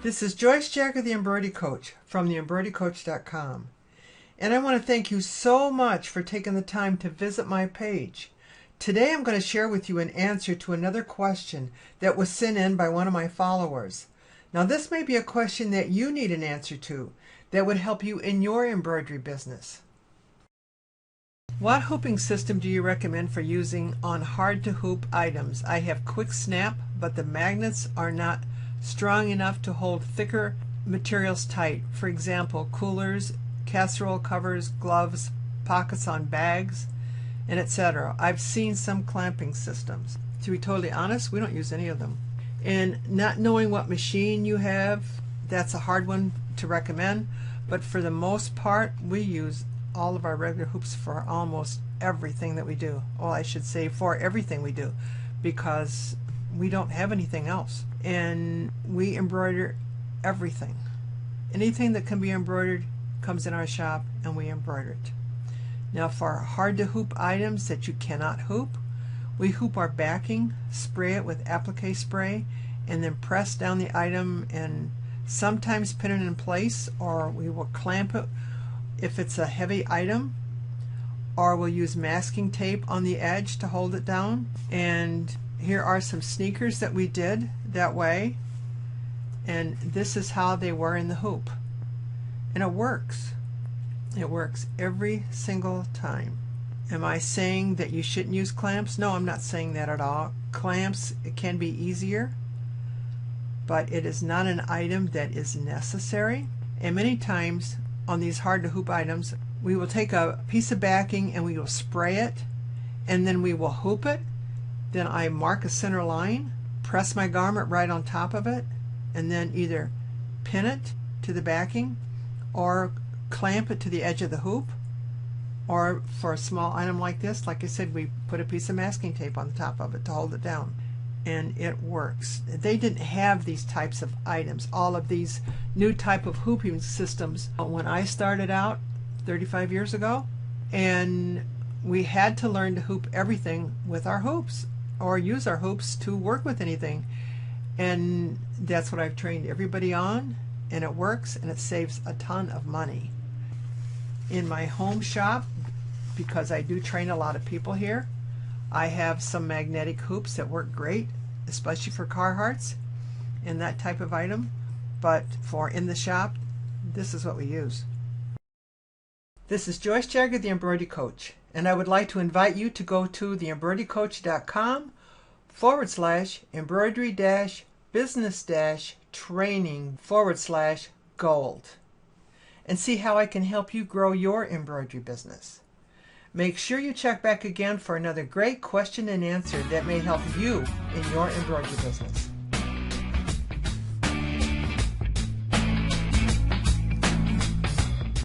This is Joyce Jagger, the Embroidery Coach from embroiderycoach.com. And I want to thank you so much for taking the time to visit my page. Today I'm going to share with you an answer to another question that was sent in by one of my followers. Now this may be a question that you need an answer to that would help you in your embroidery business. What hooping system do you recommend for using on hard to hoop items? I have quick snap, but the magnets are not strong enough to hold thicker materials tight. For example, coolers, casserole covers, gloves, pockets on bags, and etc. I've seen some clamping systems. To be totally honest, we don't use any of them. And not knowing what machine you have, that's a hard one to recommend, but for the most part, we use all of our regular hoops for almost everything that we do. Well, I should say for everything we do, because we don't have anything else. And we embroider everything. Anything that can be embroidered comes in our shop and we embroider it. Now for hard to hoop items that you cannot hoop, we hoop our backing, spray it with applique spray, and then press down the item and sometimes pin it in place, or we will clamp it if it's a heavy item, or we'll use masking tape on the edge to hold it down. And here are some sneakers that we did that way, and this is how they were in the hoop, and it works. It works every single time. Am I saying that you shouldn't use clamps? No, I'm not saying that at all. Clamps, it can be easier, but it is not an item that is necessary. And many times on these hard to hoop items, we will take a piece of backing and we will spray it, and then we will hoop it. Then I mark a center line, press my garment right on top of it, and then either pin it to the backing or clamp it to the edge of the hoop. Or for a small item like this, like I said, we put a piece of masking tape on the top of it to hold it down. And it works. They didn't have these types of items, all of these new type of hooping systems when I started out 35 years ago. And we had to learn to hoop everything with our hoops, or use our hoops to work with anything. And that's what I've trained everybody on, and it works, and it saves a ton of money. In my home shop, because I do train a lot of people here, I have some magnetic hoops that work great, especially for Carhartts and that type of item. But for in the shop, this is what we use. This is Joyce Jagger, the Embroidery Coach, and I would like to invite you to go to embroiderycoach.com/embroidery-business-training/gold and see how I can help you grow your embroidery business. Make sure you check back again for another great question and answer that may help you in your embroidery business.